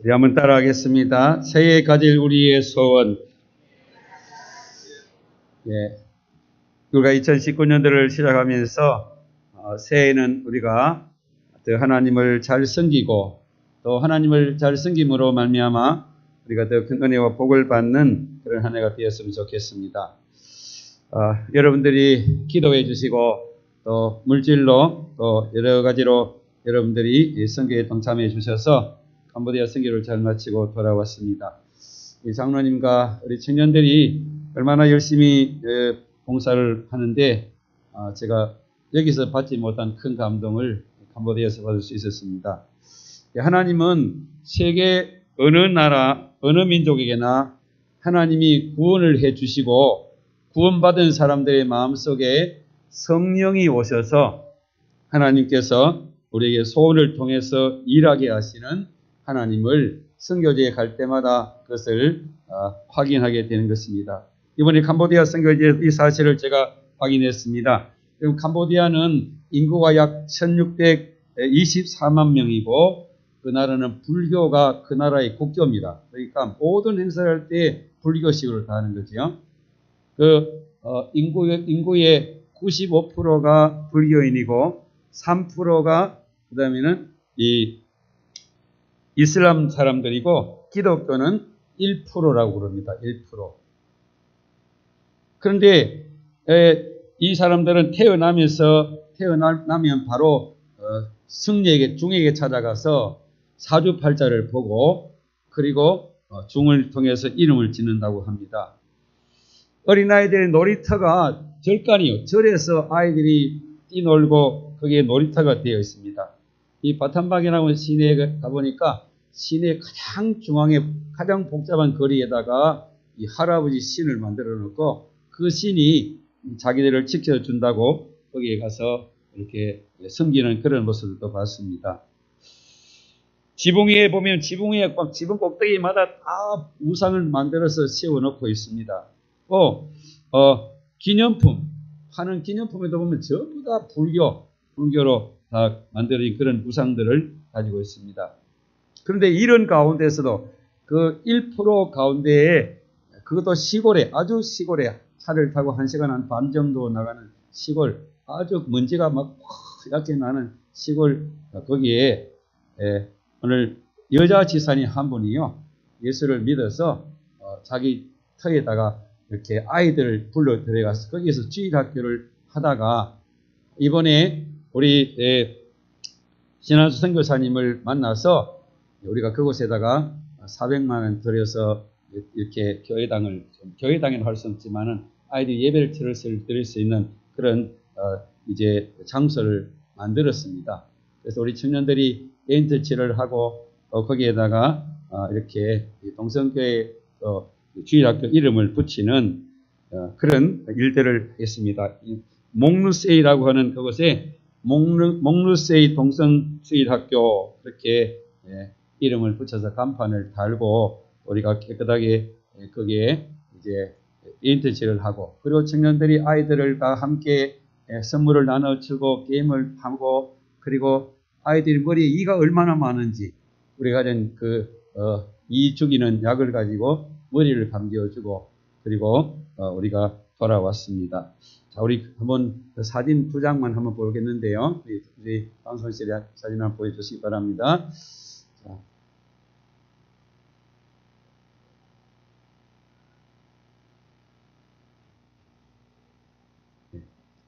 우리 한번 따라하겠습니다. 새해 가질 우리의 소원. 예, 우리가 2019년도를 시작하면서 새해에는 우리가 더 하나님을 잘 섬기고 또 하나님을 잘 섬김으로 말미암아 우리가 더 큰 은혜와 복을 받는 그런 한 해가 되었으면 좋겠습니다. 여러분들이 기도해 주시고 또 물질로 또 여러 가지로 여러분들이 선교에 동참해 주셔서 캄보디아 선교를 잘 마치고 돌아왔습니다. 이 장로님과 우리 청년들이 얼마나 열심히 봉사를 하는데 제가 여기서 받지 못한 큰 감동을 캄보디아에서 받을 수 있었습니다. 하나님은 세계 어느 나라 어느 민족에게나 하나님이 구원을 해 주시고 구원받은 사람들의 마음속에 성령이 오셔서 하나님께서 우리에게 소원을 통해서 일하게 하시는 하나님을 선교지에 갈 때마다 그것을 확인하게 되는 것입니다. 이번에 캄보디아 선교지에 이 사실을 제가 확인했습니다. 그럼 캄보디아는 인구가 약 1624만 명이고 그 나라는 불교가 그 나라의 국교입니다. 그러니까 모든 행사를 할 때 불교식으로 다 하는 거죠. 인구의 95%가 불교인이고 3%가 그 다음에는 이 이슬람 사람들이고 기독교는 1%라고 그럽니다. 1%. 그런데 이 사람들은 태어나면 바로 승려에게 중에게 찾아가서 사주팔자를 보고 그리고 중을 통해서 이름을 짓는다고 합니다. 어린아이들의 놀이터가 절간이요. 절에서 아이들이 뛰놀고 거기에 놀이터가 되어 있습니다. 이 바탄박이라고 시내에 가보니까 시내 가장 중앙에 가장 복잡한 거리에다가 이 할아버지 신을 만들어 놓고 그 신이 자기들을 지켜준다고 거기에 가서 이렇게 섬기는 그런 모습도 봤습니다. 지붕 위에 보면 지붕 꼭대기마다 다 우상을 만들어서 세워놓고 있습니다. 기념품, 하는 기념품에도 보면 전부 다 불교로 다 만들어진 그런 우상들을 가지고 있습니다. 그런데 이런 가운데서도 그 1% 가운데에 그것도 아주 시골에 차를 타고 1시간 반 정도 나가는 시골, 아주 먼지가 막 이렇게 나는 시골, 거기에 오늘 여자 지사님 한 분이요, 예수를 믿어서 자기 터에다가 이렇게 아이들을 불러 들어가서 거기에서 주일학교를 하다가 이번에 우리 신한수 선교사님을 만나서 우리가 그곳에다가 400만 원 들여서 이렇게 교회당에는 할 수 없지만은 아이들 예배를 드릴 수 있는 그런 이제 장소를 만들었습니다. 그래서 우리 청년들이 페인트칠을 하고 거기에다가 이렇게 동성교회 주일학교 이름을 붙이는 그런 일들을 했습니다. 몽루세이라고 하는 그곳에 몽루세이 동성주일학교 그렇게 이름을 붙여서 간판을 달고 우리가 깨끗하게 거기에 이제 페인트칠을 하고 그리고 청년들이 아이들과 함께 선물을 나눠주고 게임을 하고 그리고 아이들이 머리에 이가 얼마나 많은지 우리가 이 죽이는 약을 가지고 머리를 감겨주고 그리고 우리가 돌아왔습니다. 자, 우리 한번 사진 2장만 한번 보겠는데요. 우리 방송실에 사진 한번 보여주시기 바랍니다. 자.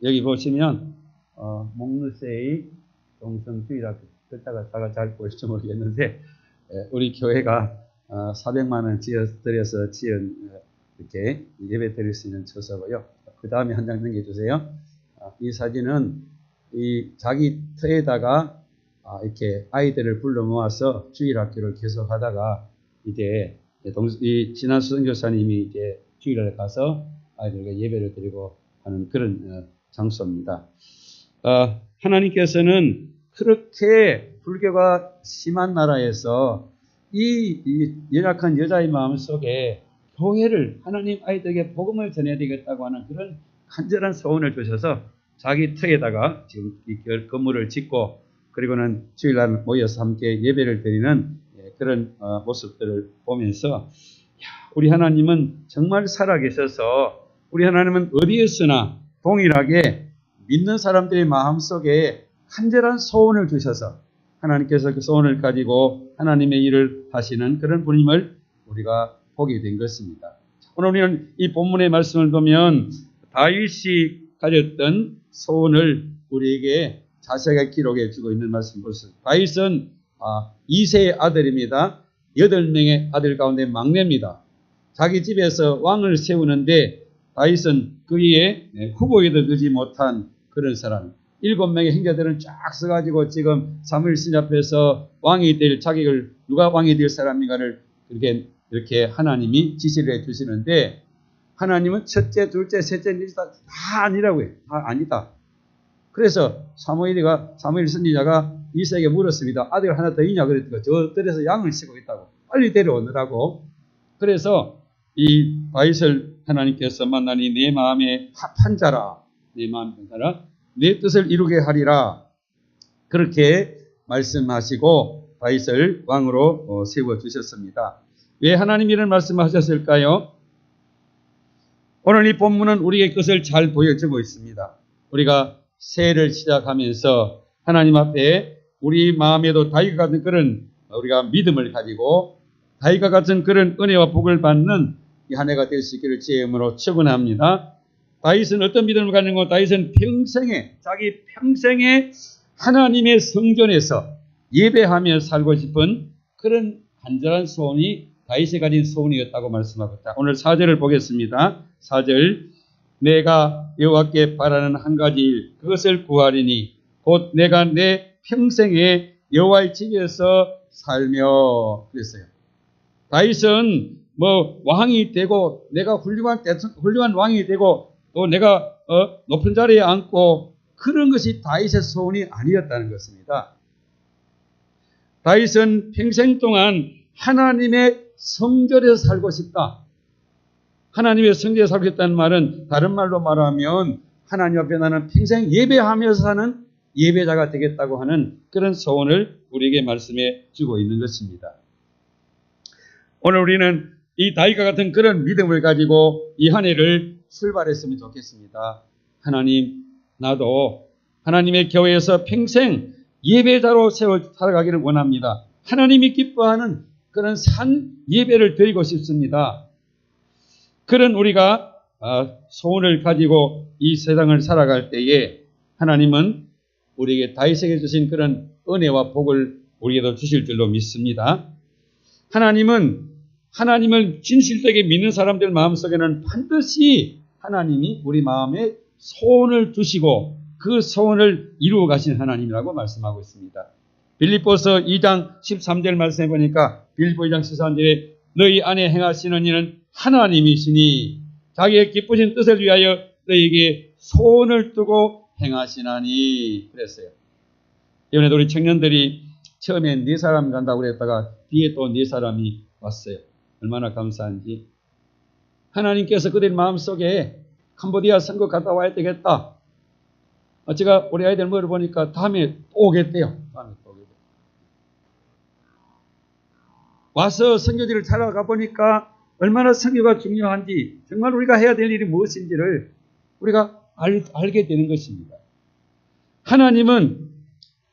여기 보시면 몽루세이 동성주일학교 글자가 잘 보일지 모르겠는데 우리 교회가 400만 원 들여서 지은 이렇게 예배 드릴 수 있는 처소고요. 그 다음에 한 장 넘겨주세요. 이 사진은 이 자기 터에다가 이렇게 아이들을 불러 모아서 주일학교를 계속하다가 이제 이 신한수 선교사님이 이제 주일에 가서 아이들에게 예배를 드리고 하는 그런 장소입니다. 하나님께서는 그렇게 불교가 심한 나라에서 이 연약한 여자의 마음속에 교회를 하나님 아이들에게 복음을 전해야 되겠다고 하는 그런 간절한 소원을 주셔서 자기 터에다가 지금 이 건물을 짓고 그리고는 주일날 모여서 함께 예배를 드리는 그런 모습들을 보면서 우리 하나님은 정말 살아계셔서 우리 하나님은 어디에서나 동일하게 믿는 사람들의 마음속에 간절한 소원을 주셔서 하나님께서 그 소원을 가지고 하나님의 일을 하시는 그런 분임을 우리가 보게 된 것입니다. 오늘 우리는 이 본문의 말씀을 보면 다윗이 가졌던 소원을 우리에게 자세하게 기록해 주고 있는 말씀 보세요. 다윗은 2세의 아들입니다. 8명의 아들 가운데 막내입니다. 자기 집에서 왕을 세우는데 다윗은 그의 후보에도 두지 못한 그런 사람. 7명의 형제들은 쫙 써가지고 지금 사무엘 신 앞에서 왕이 될 자격을 누가 왕이 될 사람인가를 이렇게 하나님이 지시를 해 주시는데 하나님은 첫째, 둘째, 셋째, 넷째 다 아니라고 해요. 다 아니다. 그래서 사무엘 선지자가 이새에게 물었습니다. 아들 하나 더 있냐 그랬더니 저 들에서 양을 치고 있다고. 빨리 데려오느라고. 그래서 이 다윗을 하나님께서 만나니 내 마음에 합한 자라. 내 마음에 합한 자라. 내 뜻을 이루게 하리라. 그렇게 말씀하시고 다윗을 왕으로 세워주셨습니다. 왜 하나님 이런 말씀하셨을까요? 오늘 이 본문은 우리에게 그것을 잘 보여주고 있습니다. 우리가 새해를 시작하면서 하나님 앞에 우리 마음에도 다윗과 같은 그런 우리가 믿음을 가지고 다윗과 같은 그런 은혜와 복을 받는 이 한 해가 될 수 있기를 주의 이름으로 축원합니다. 다윗은 어떤 믿음을 가진 거? 다윗은 자기 평생에 하나님의 성전에서 예배하며 살고 싶은 그런 간절한 소원이 다윗이 가진 소원이었다고 말씀하고 있다. 오늘 4절을 보겠습니다. 4절 내가 여호와께 바라는 한 가지 일 그것을 구하리니 곧 내가 내 평생에 여호와의 집에서 살며 그랬어요. 다윗은 왕이 되고 내가 훌륭한 왕이 되고 또 내가 높은 자리에 앉고 그런 것이 다윗의 소원이 아니었다는 것입니다. 다윗은 평생 동안 하나님의 성전에서 살고 싶다. 하나님의 성전에 살고 싶다는 말은 다른 말로 말하면 하나님 앞에 나는 평생 예배하면서 사는 예배자가 되겠다고 하는 그런 소원을 우리에게 말씀해 주고 있는 것입니다. 오늘 우리는 이 다윗과 같은 그런 믿음을 가지고 이 한 해를 출발했으면 좋겠습니다. 하나님, 나도 하나님의 교회에서 평생 예배자로 살아가기를 원합니다. 하나님이 기뻐하는 그런 산 예배를 드리고 싶습니다. 그런 우리가 소원을 가지고 이 세상을 살아갈 때에 하나님은 우리에게 다윗에게 주신 그런 은혜와 복을 우리에게도 주실 줄로 믿습니다. 하나님은 하나님을 진실되게 믿는 사람들 마음속에는 반드시 하나님이 우리 마음에 소원을 주시고 그 소원을 이루어 가신 하나님이라고 말씀하고 있습니다. 빌립보서 2장 13절 말씀해 보니까 빌립보 2장 13절에 너희 안에 행하시는 이는 하나님이시니 자기의 기쁘신 뜻을 위하여 너희에게 소원을 두고 행하시나니 그랬어요. 이번에도 우리 청년들이 처음에 4사람 간다고 그랬다가 뒤에 또 4사람이 왔어요. 얼마나 감사한지. 하나님께서 그들 마음속에 캄보디아 선거 갔다 와야 되겠다. 제가 우리 아이들 물어보니까 다음에 또 오겠대요. 와서 선교지를 찾아가 보니까 얼마나 선교가 중요한지 정말 우리가 해야 될 일이 무엇인지를 우리가 알게 되는 것입니다. 하나님은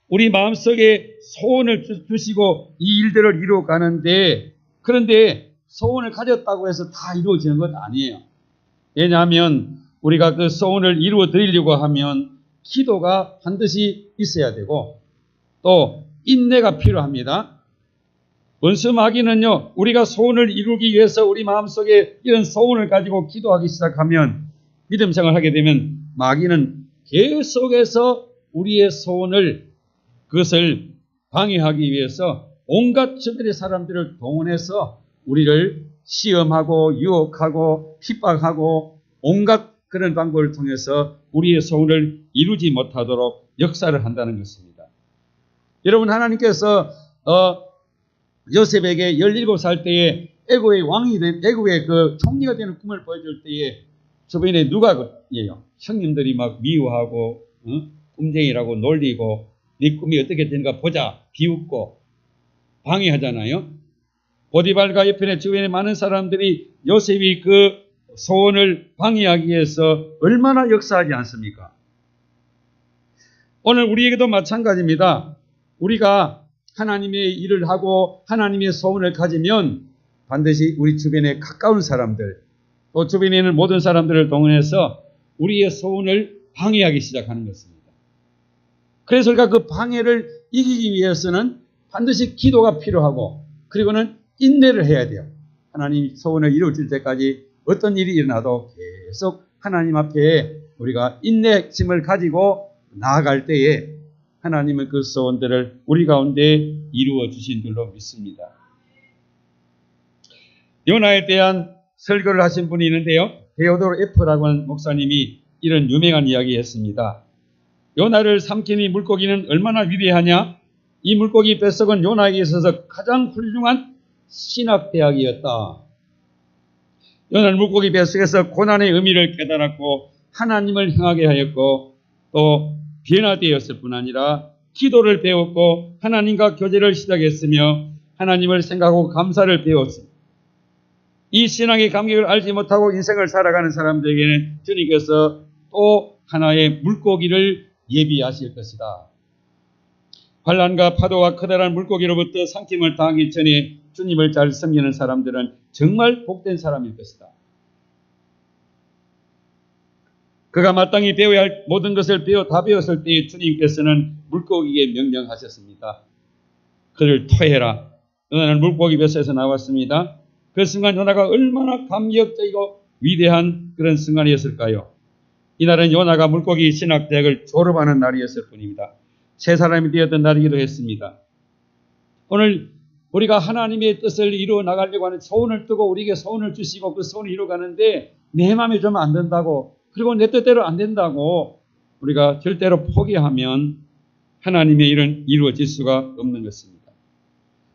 우리 마음속에 소원을 주시고 이 일들을 이루어 가는데 그런데 소원을 가졌다고 해서 다 이루어지는 건 아니에요. 왜냐하면 우리가 그 소원을 이루어 드리려고 하면 기도가 반드시 있어야 되고 또 인내가 필요합니다. 원수 마귀는요, 우리가 소원을 이루기 위해서 우리 마음속에 이런 소원을 가지고 기도하기 시작하면 믿음 생활을 하게 되면 마귀는 계속해서 우리의 소원을 그것을 방해하기 위해서 온갖 주변의 사람들을 동원해서 우리를 시험하고 유혹하고 핍박하고 온갖 그런 방법을 통해서 우리의 소원을 이루지 못하도록 역사를 한다는 것입니다. 여러분 하나님께서 요셉에게 17살 때에 애국의 그 총리가 되는 꿈을 보여줄 때에 주변에 누가 예요? 형님들이 막 미워하고 꿈쟁이라고 놀리고 네 꿈이 어떻게 되는가 보자 비웃고 방해하잖아요. 보디발과 옆에 주변에 많은 사람들이 요셉이 그 소원을 방해하기 위해서 얼마나 역사하지 않습니까? 오늘 우리에게도 마찬가지입니다. 우리가 하나님의 일을 하고 하나님의 소원을 가지면 반드시 우리 주변에 가까운 사람들, 또 주변에 있는 모든 사람들을 동원해서 우리의 소원을 방해하기 시작하는 것입니다. 그래서 우리가 그 방해를 이기기 위해서는 반드시 기도가 필요하고, 그리고는 인내를 해야 돼요. 하나님 소원을 이루어질 때까지 어떤 일이 일어나도 계속 하나님 앞에 우리가 인내심을 가지고 나아갈 때에 하나님은 그 소원들을 우리 가운데 이루어 주신 줄로 믿습니다. 요나에 대한 설교를 하신 분이 있는데요. 데오도르 F라고 하는 목사님이 이런 유명한 이야기 했습니다. 요나를 삼키는 물고기는 얼마나 위대하냐? 이 물고기 뱃속은 요나에게 있어서 가장 훌륭한 신학대학이었다. 요나는 물고기 뱃속에서 고난의 의미를 깨달았고 하나님을 향하게 하였고 또 변화되었을 뿐 아니라 기도를 배웠고 하나님과 교제를 시작했으며 하나님을 생각하고 감사를 배웠습니다. 이 신앙의 감격을 알지 못하고 인생을 살아가는 사람들에게는 주님께서 또 하나의 물고기를 예비하실 것이다. 환난과 파도와 커다란 물고기로부터 삼킴을 당하기 전에 주님을 잘 섬기는 사람들은 정말 복된 사람일 것이다. 그가 마땅히 배워야 할 모든 것을 다 배웠을 때에 주님께서는 물고기에게 명령하셨습니다. 그를 토해라. 요나는 물고기 뱃속에서 나왔습니다. 그 순간 요나가 얼마나 감격적이고 위대한 그런 순간이었을까요? 이날은 요나가 물고기 신학대학을 졸업하는 날이었을 뿐입니다. 새 사람이 되었던 날이기도 했습니다. 오늘 우리가 하나님의 뜻을 이루어 나가려고 하는 소원을 뜨고 우리에게 소원을 주시고 그 소원을 이루어 가는데 내 마음에 좀 안 든다고, 그리고 내 뜻대로 안 된다고 우리가 절대로 포기하면 하나님의 일은 이루어질 수가 없는 것입니다.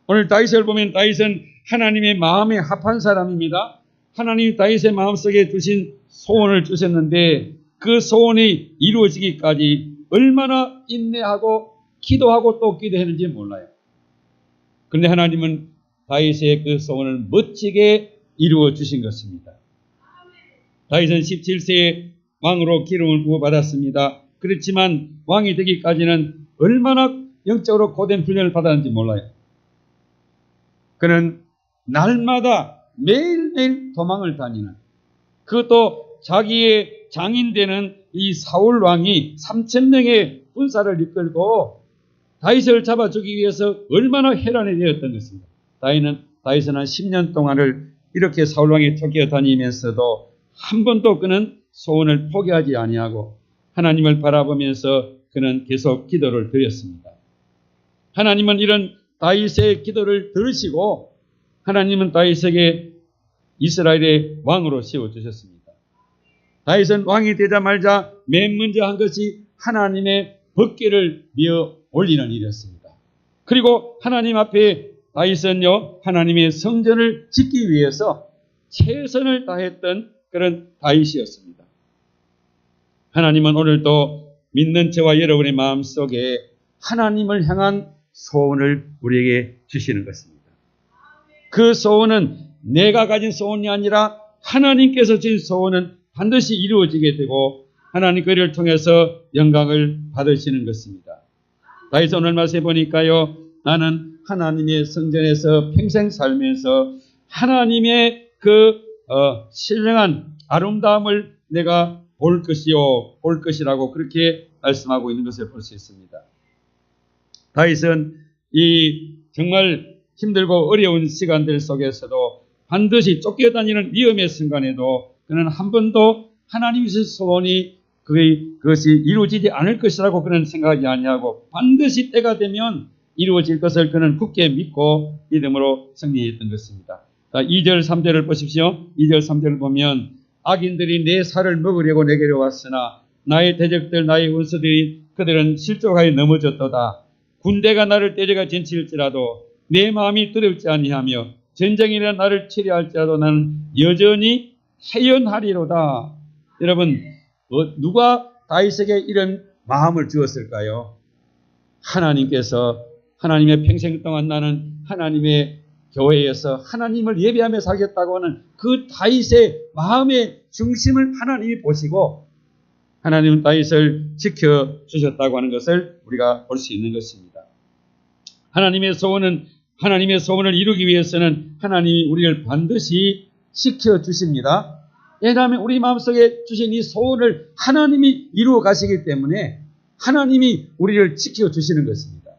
오늘 다윗을 보면 다윗은 하나님의 마음에 합한 사람입니다. 하나님이 다윗의 마음속에 주신 소원을 주셨는데 그 소원이 이루어지기까지 얼마나 인내하고 기도하고 또 기도했는지 몰라요. 그런데 하나님은 다윗의 그 소원을 멋지게 이루어 주신 것입니다. 다윗은 17세에 왕으로 기름을 부어받았습니다. 그렇지만 왕이 되기까지는 얼마나 영적으로 고된 훈련을 받았는지 몰라요. 그는 날마다 매일매일 도망을 다니는, 그것도 자기의 장인되는 이 사울 왕이 3,000명의 군사를 이끌고 다윗을 잡아주기 위해서 얼마나 혈안이 되었던 것입니다. 다윗은 한 10년 동안을 이렇게 사울 왕이 쫓겨 다니면서도 한 번도 그는 소원을 포기하지 아니하고 하나님을 바라보면서 그는 계속 기도를 드렸습니다. 하나님은 이런 다윗의 기도를 들으시고 하나님은 다윗에게 이스라엘의 왕으로 세워주셨습니다. 다윗은 왕이 되자마자 맨 먼저 한 것이 하나님의 법궤를 미어 올리는 일이었습니다. 그리고 하나님 앞에 다윗은요, 하나님의 성전을 짓기 위해서 최선을 다했던 그런 다윗이었습니다. 하나님은 오늘도 믿는 저와 여러분의 마음속에 하나님을 향한 소원을 우리에게 주시는 것입니다. 그 소원은 내가 가진 소원이 아니라 하나님께서 주신 소원은 반드시 이루어지게 되고 하나님 그를 통해서 영광을 받으시는 것입니다. 다윗 오늘 말씀해 보니까요, 나는 하나님의 성전에서 평생 살면서 하나님의 그 신령한 아름다움을 내가 볼 것이라고 그렇게 말씀하고 있는 것을 볼 수 있습니다. 다윗은 이 정말 힘들고 어려운 시간들 속에서도 반드시 쫓겨다니는 위험의 순간에도 그는 한 번도 하나님의 소원이 그것이 이루어지지 않을 것이라고 그는 생각하지 아니하고 반드시 때가 되면 이루어질 것을 그는 굳게 믿고 믿음으로 승리했던 것입니다. 2절 3절을 보십시오. 2절 3절을 보면 악인들이 내 살을 먹으려고 내게로 왔으나 나의 대적들 나의 원수들이 그들은 실족하여 넘어졌도다. 군대가 나를 때려가 진칠지라도 내 마음이 두렵지 아니하며 전쟁이나 나를 치려할지라도 나는 여전히 해연하리로다. 여러분, 누가 다윗에게 이런 마음을 주었을까요? 하나님께서 하나님의 평생 동안 나는 하나님의 교회에서 하나님을 예배하며 살겠다고 하는 그 다윗의 마음의 중심을 하나님이 보시고 하나님은 다윗을 지켜주셨다고 하는 것을 우리가 볼 수 있는 것입니다. 하나님의 소원을 이루기 위해서는 하나님이 우리를 반드시 지켜주십니다. 왜냐하면 우리 마음속에 주신 이 소원을 하나님이 이루어 가시기 때문에 하나님이 우리를 지켜주시는 것입니다.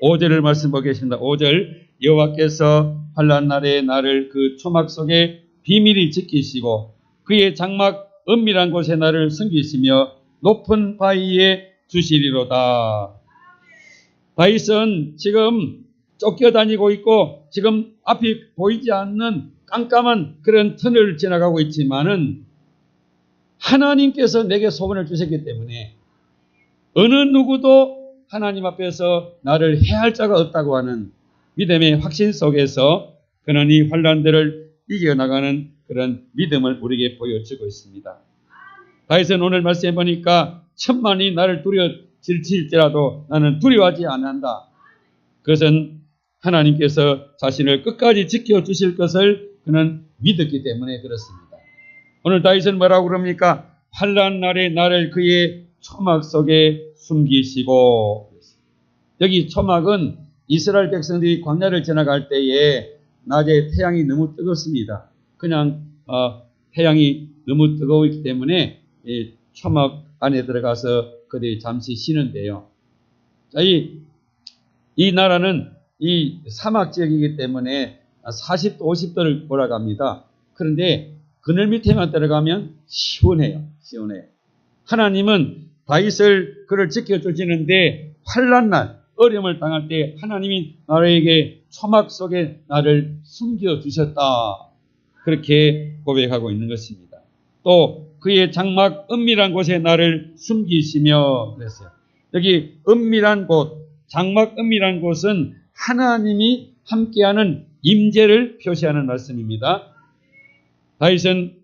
5절을 말씀 보겠습니다. 5절 여호와께서 환난 날에 나를 그 초막 속에 비밀히 지키시고 그의 장막 은밀한 곳에 나를 숨기시며 높은 바위에 주시리로다. 다윗은 지금 쫓겨다니고 있고 지금 앞이 보이지 않는 깜깜한 그런 터널을 지나가고 있지만은 하나님께서 내게 소원을 주셨기 때문에 어느 누구도 하나님 앞에서 나를 해할 자가 없다고 하는 믿음의 확신 속에서 그는 이 환난들을 이겨나가는 그런 믿음을 우리에게 보여주고 있습니다. 다윗은 오늘 말씀해 보니까 천만이 나를 두려워질지라도 나는 두려워하지 않는다. 그것은 하나님께서 자신을 끝까지 지켜주실 것을 그는 믿었기 때문에 그렇습니다. 오늘 다윗은 뭐라고 그럽니까? 환난 날에 나를 그의 초막 속에 숨기시고. 여기 초막은 이스라엘 백성들이 광야를 지나갈 때에 낮에 태양이 너무 뜨겁습니다. 그냥 태양이 너무 뜨거웠기 때문에 이 초막 안에 들어가서 그들이 잠시 쉬는데요. 자, 이 나라는 이 사막 지역이기 때문에 40도, 50도를 올라갑니다. 그런데 그늘 밑에만 들어가면 시원해요. 하나님은 다윗을 그를 지켜주시는데 환난날, 어려움을 당할 때 하나님이 나에게 초막 속에 나를 숨겨주셨다. 그렇게 고백하고 있는 것입니다. 또 그의 장막 은밀한 곳에 나를 숨기시며 그랬어요. 여기 은밀한 곳, 장막 은밀한 곳은 하나님이 함께하는 임재를 표시하는 말씀입니다. 다윗은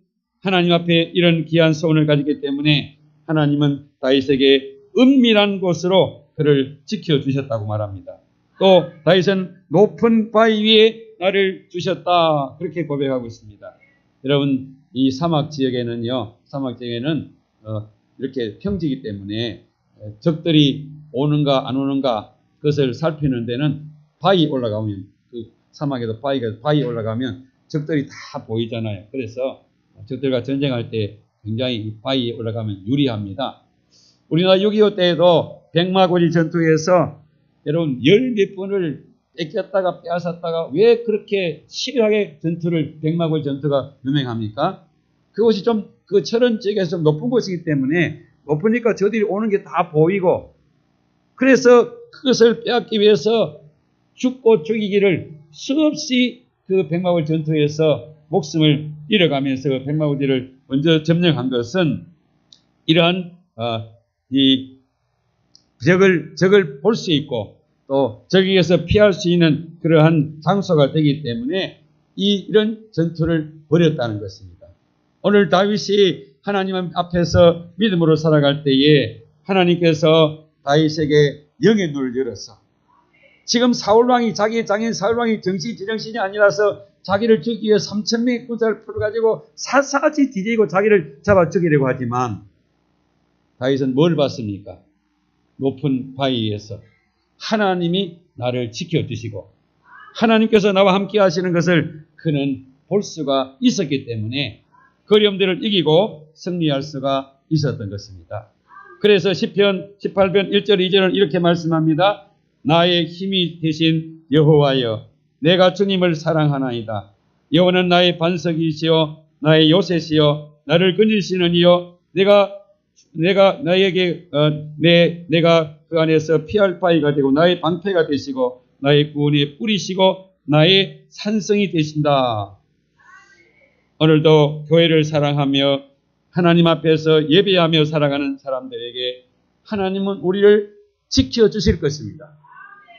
하나님 앞에 이런 귀한 소원을 가지기 때문에 하나님은 다윗에게 은밀한 곳으로 그를 지켜주셨다고 말합니다. 또 다윗은 높은 바위 위에 나를 주셨다. 그렇게 고백하고 있습니다. 여러분, 이 사막 지역에는 이렇게 평지이기 때문에 적들이 오는가 안 오는가 그것을 살피는 데는 바위 올라가면 그 사막에도 바위 올라가면 적들이 다 보이잖아요. 그래서 적들과 전쟁할 때 굉장히 바위에 올라가면 유리합니다. 우리나라 6.25 때에도 백마고지 전투에서 여러분 열 몇 번을 뺏겼다가 빼앗았다가 왜 그렇게 치열하게 백마고지 전투가 유명합니까? 그곳이 좀 그 철원 지역에서 좀 높은 곳이기 때문에 높으니까 저들이 오는 게 다 보이고 그래서 그것을 빼앗기 위해서 죽고 죽이기를 수없이 그 백마고지 전투에서 목숨을 잃어가면서 백마고지를 먼저 점령한 것은 이러한 이 적을 볼 수 있고 또 적에게서 피할 수 있는 그러한 장소가 되기 때문에 이런 전투를 벌였다는 것입니다. 오늘 다윗이 하나님 앞에서 믿음으로 살아갈 때에 하나님께서 다윗에게 영의 눈을 열어서 지금 사울왕이 자기의 장인 사울왕이 제정신이 아니라서 자기를 죽이기 위해 3,000명의 군사를 풀어가지고 샅샅이 뒤지고 자기를 잡아 죽이려고 하지만 다윗은 뭘 봤습니까? 높은 바위에서 하나님이 나를 지켜주시고 하나님께서 나와 함께 하시는 것을 그는 볼 수가 있었기 때문에 어려움들을 이기고 승리할 수가 있었던 것입니다. 그래서 시편 18편 1절 2절은 이렇게 말씀합니다. 나의 힘이 되신 여호와여 내가 주님을 사랑하나이다. 여호와는 나의 반석이시여 나의 요새시여 나를 건지시는 이여 내가 그 안에서 피할 바위가 되고 나의 방패가 되시고 나의 구원의 뿌리시고 나의 산성이 되신다. 오늘도 교회를 사랑하며 하나님 앞에서 예배하며 살아가는 사람들에게 하나님은 우리를 지켜주실 것입니다.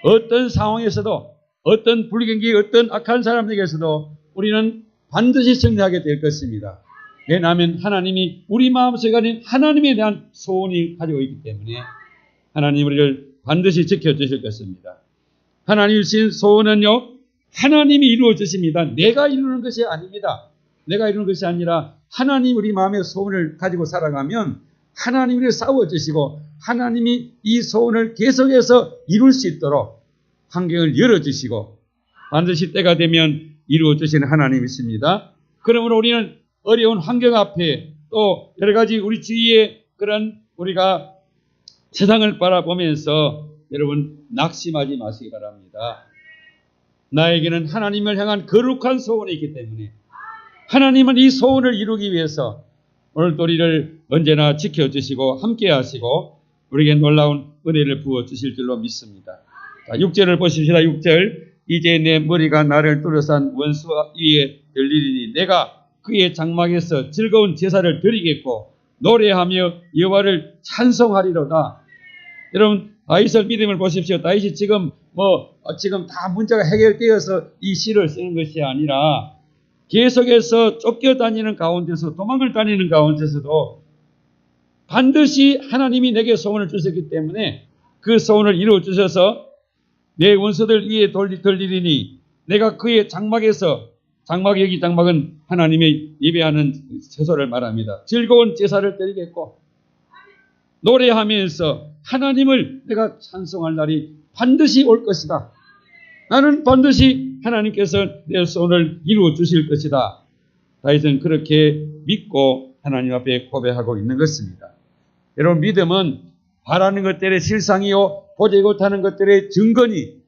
어떤 상황에서도 어떤 불경기 어떤 악한 사람에게서도 우리는 반드시 승리하게 될 것입니다. 왜냐하면 하나님이 우리 마음속에 가진 하나님에 대한 소원이 가지고 있기 때문에 하나님 우리를 반드시 지켜주실 것입니다. 하나님이 주신 소원은요 하나님이 이루어 주십니다. 내가 이루는 것이 아닙니다. 내가 이루는 것이 아니라 하나님 우리 마음의 소원을 가지고 살아가면 하나님이 우리를 싸워주시고 하나님이 이 소원을 계속해서 이룰 수 있도록 환경을 열어주시고 반드시 때가 되면 이루어 주시는 하나님이십니다. 그러므로 우리는 어려운 환경 앞에 또 여러 가지 우리 주위에 그런 우리가 세상을 바라보면서 여러분 낙심하지 마시기 바랍니다. 나에게는 하나님을 향한 거룩한 소원이 있기 때문에 하나님은 이 소원을 이루기 위해서 오늘도 우리를 언제나 지켜주시고 함께 하시고 우리에게 놀라운 은혜를 부어주실 줄로 믿습니다. 자, 6절을 보십시다. 6절 이제 내 머리가 나를 둘러싼 원수 위에 들리리니 내가 그의 장막에서 즐거운 제사를 드리겠고 노래하며 여호와를 찬송하리로다. 여러분 다윗의 믿음을 보십시오. 다윗이 지금 다 문제가 해결되어서 이 시를 쓰는 것이 아니라 계속해서 쫓겨다니는 가운데서 도망을 다니는 가운데서도 반드시 하나님이 내게 소원을 주셨기 때문에 그 소원을 이루어 주셔서 내 원수들 위에 돌리리니 내가 그의 장막에서 여기 장막은 하나님의 예배하는 처소를 말합니다. 즐거운 제사를 드리겠고 노래하면서 하나님을 내가 찬송할 날이 반드시 올 것이다. 나는 반드시 하나님께서 내 소원을 이루어 주실 것이다. 다윗은 그렇게 믿고 하나님 앞에 고백하고 있는 것입니다. 여러분 믿음은 바라는 것들의 실상이요 보지 못하는 것들의 증거니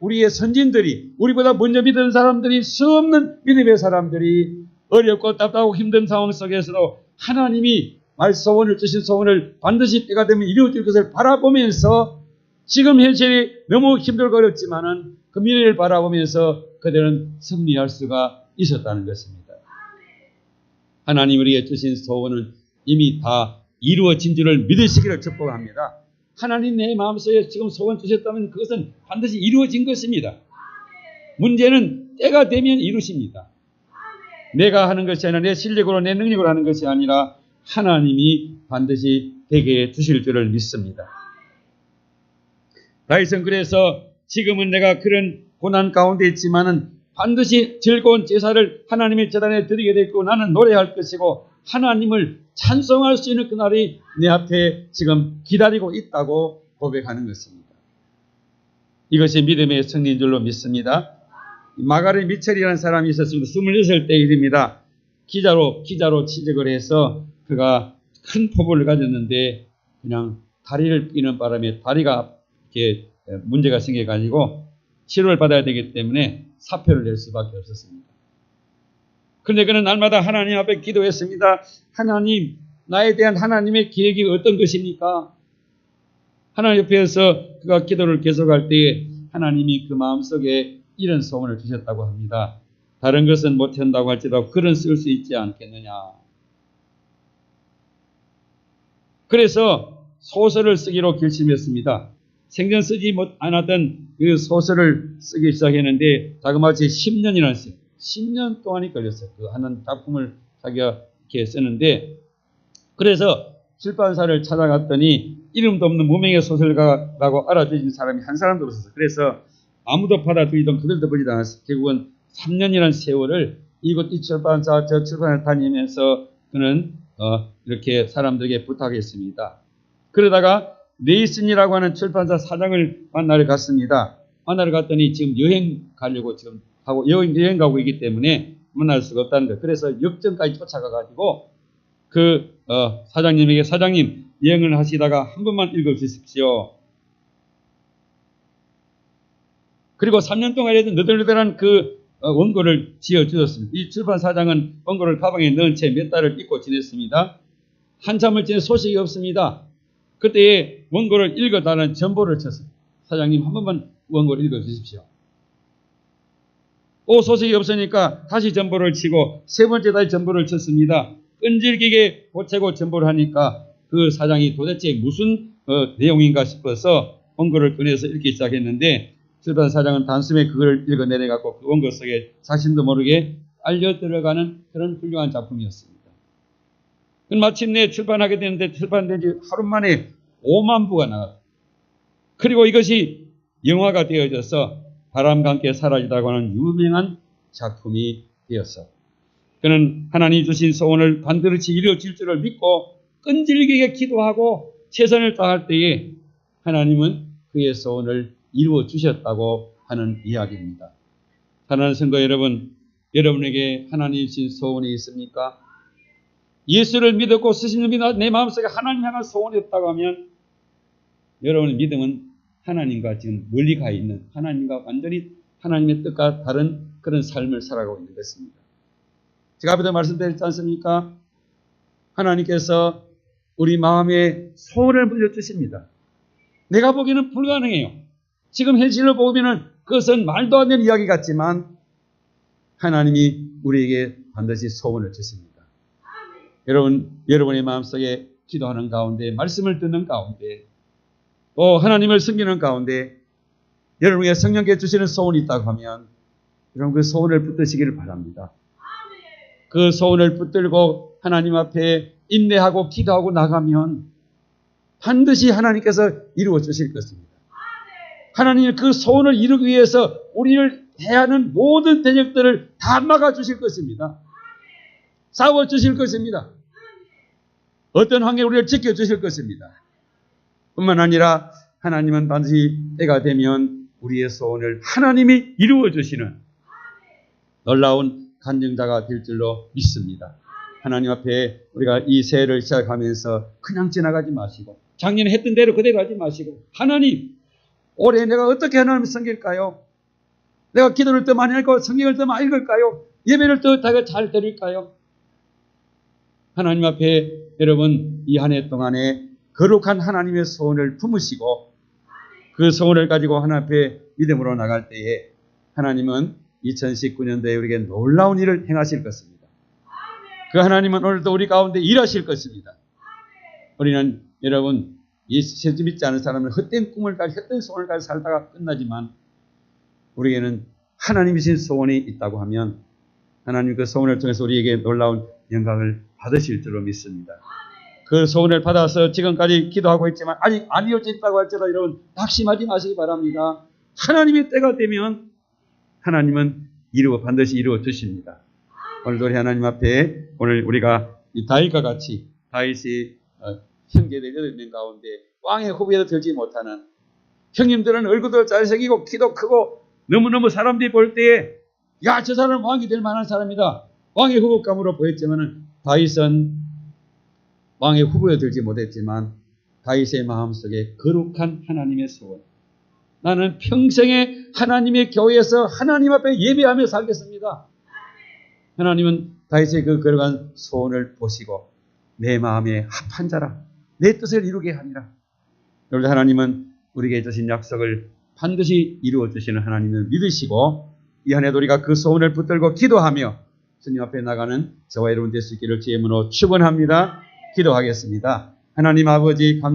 우리의 선진들이 우리보다 먼저 믿은 사람들이 수없는 믿음의 사람들이 어렵고 답답하고 힘든 상황 속에서도 하나님이 소원을 주신 소원을 반드시 때가 되면 이루어질 것을 바라보면서 지금 현실이 너무 힘들고 어렵지만은 그 미래를 바라보면서 그들은 승리할 수가 있었다는 것입니다. 하나님 우리에게 주신 소원은 이미 다 이루어진 줄을 믿으시기를 축복합니다. 하나님 내 마음속에 지금 소원 주셨다면 그것은 반드시 이루어진 것입니다. 문제는 때가 되면 이루십니다. 내가 하는 것이 아니라 내 실력으로 내 능력으로 하는 것이 아니라 하나님이 반드시 되게 해 주실 줄을 믿습니다. 다윗은 그래서 지금은 내가 그런 고난 가운데 있지만은 반드시 즐거운 제사를 하나님의 제단에 드리게 됐고 나는 노래할 것이고 하나님을 찬송할 수 있는 그날이 내 앞에 지금 기다리고 있다고 고백하는 것입니다. 이것이 믿음의 승리인 줄로 믿습니다. 마가렛 미첼이라는 사람이 있었습니다. 26살 때 일입니다. 기자로 취직을 해서 그가 큰 포부를 가졌는데 그냥 다리를 끼는 바람에 다리가 이렇게 문제가 생겨가지고 치료를 받아야 되기 때문에 사표를 낼 수밖에 없었습니다. 그런데 그는 날마다 하나님 앞에 기도했습니다. 하나님, 나에 대한 하나님의 계획이 어떤 것입니까? 하나님 옆에서 그가 기도를 계속할 때에 하나님이 그 마음속에 이런 소원을 주셨다고 합니다. 다른 것은 못한다고 할지라도 글은 쓸 수 있지 않겠느냐. 그래서 소설을 쓰기로 결심했습니다. 생전 쓰지 않았던 그 소설을 쓰기 시작했는데 자그마치 10년이나 했어요. 10년 동안이 걸렸어요. 그 하는 작품을 자기가 이렇게 쓰는데 그래서 출판사를 찾아갔더니 이름도 없는 무명의 소설가라고 알아주신 사람이 한 사람도 없었어요. 그래서 아무도 받아주이던 그들도 보지도 않았어요. 결국은 3년이라는 세월을 이 출판사 저 출판을 다니면서 그는 이렇게 사람들에게 부탁했습니다. 그러다가 네이슨이라고 하는 출판사 사장을 만나러 갔습니다. 만나러 갔더니 지금 여행 가려고 지금 하고 여행 가고 있기 때문에 만날 수가 없다는 거예요. 그래서 역전까지 쫓아가가지고 그 사장님에게 사장님 여행을 하시다가 한 번만 읽어주십시오. 그리고 3년 동안 했던 너덜너덜한 그 원고를 지어주셨습니다. 이 출판사장은 원고를 가방에 넣은 채 몇 달을 잊고 지냈습니다. 한참을 지내 소식이 없습니다. 그때 원고를 읽어달라는 전보를 쳤어요. 사장님 한 번만 원고를 읽어주십시오. 소식이 없으니까 다시 전보를 치고 세 번째 다시 전보를 쳤습니다. 끈질기게 보채고 전보를 하니까 그 사장이 도대체 무슨 내용인가 싶어서 원고를 꺼내서 읽기 시작했는데 출판사장은 단숨에 그걸 읽어내려갖고 그 원고 속에 자신도 모르게 알려 들어가는 그런 훌륭한 작품이었습니다. 마침내 출판하게 되는데 출판된 지 하루 만에 5만 부가 나왔어요. 그리고 이것이 영화가 되어져서 바람과 함께 사라지다고 하는 유명한 작품이 되었어. 그는 하나님 주신 소원을 반드시 이루어질 줄을 믿고 끈질기게 기도하고 최선을 다할 때에 하나님은 그의 소원을 이루어 주셨다고 하는 이야기입니다. 사랑하는 성도 여러분, 여러분에게 하나님 주신 소원이 있습니까? 예수를 믿었고 스승을 믿어 내 마음속에 하나님 향한 소원이 없다고 하면 여러분의 믿음은 하나님과 지금 멀리 가 있는, 하나님과 완전히 하나님의 뜻과 다른 그런 삶을 살아가고 있는 것입니다. 제가 앞에도 말씀드렸지 않습니까? 하나님께서 우리 마음에 소원을 물려주십니다. 내가 보기에는 불가능해요. 지금 현실로 보면은 그것은 말도 안 되는 이야기 같지만 하나님이 우리에게 반드시 소원을 주십니다. 여러분의 마음속에 기도하는 가운데, 말씀을 듣는 가운데, 또 하나님을 섬기는 가운데 여러분에게 성령께 주시는 소원이 있다고 하면 여러분 그 소원을 붙드시기를 바랍니다. 그 소원을 붙들고 하나님 앞에 인내하고 기도하고 나가면 반드시 하나님께서 이루어 주실 것입니다. 하나님은 그 소원을 이루기 위해서 우리를 대하는 모든 대적들을 다 막아주실 것입니다. 싸워주실 것입니다. 어떤 환경에 우리를 지켜주실 것입니다. 뿐만 아니라 하나님은 반드시 때가 되면 우리의 소원을 하나님이 이루어 주시는 놀라운 간증자가 될 줄로 믿습니다. 하나님 앞에 우리가 이 새해를 시작하면서 그냥 지나가지 마시고 작년에 했던 대로 그대로 하지 마시고 하나님, 올해 내가 어떻게 하나님을 섬길까요? 내가 기도를 더 많이 할까요? 성경을 더 많이 읽을까요? 예배를 더 잘 드릴까요? 하나님 앞에 여러분 이 한 해 동안에 거룩한 하나님의 소원을 품으시고 그 소원을 가지고 하나님 앞에 믿음으로 나갈 때에 하나님은 2019년도에 우리에게 놀라운 일을 행하실 것입니다. 그 하나님은 오늘도 우리 가운데 일하실 것입니다. 우리는 여러분 예수 믿지 않은 사람은 헛된 꿈을 가지고 헛된 소원을 가지고 살다가 끝나지만 우리에게는 하나님이신 소원이 있다고 하면 하나님 그 소원을 통해서 우리에게 놀라운 영광을 받으실 줄로 믿습니다. 그 소원을 받아서 지금까지 기도하고 있지만 아직 안 이루어졌다고 할지라도 여러분 낙심하지 마시기 바랍니다. 하나님의 때가 되면 하나님은 반드시 이루어 주십니다. 오늘도 우리 하나님 앞에 오늘 우리가 이 다윗과 같이 다윗이 형제들 8명 가운데 왕의 후보에도 들지 못하는, 형님들은 얼굴도 잘생기고 키도 크고 너무너무 사람들이 볼 때에 야, 저 사람은 왕이 될 만한 사람이다, 왕의 후보감으로 보였지만 다윗은 왕의 후보에 들지 못했지만 다윗의 마음속에 거룩한 하나님의 소원, 나는 평생에 하나님의 교회에서 하나님 앞에 예배하며 살겠습니다. 하나님은 다윗의 그 거룩한 소원을 보시고 내 마음에 합한 자라 내 뜻을 이루게 하니라. 여러분, 하나님은 우리에게 주신 약속을 반드시 이루어 주시는 하나님을 믿으시고 이 한 해도 우리가 그 소원을 붙들고 기도하며 주님 앞에 나가는 저와 여러분 될 수 있기를 주의 이름으로 축원합니다. 기도하겠습니다. 하나님 아버지 감사합니다.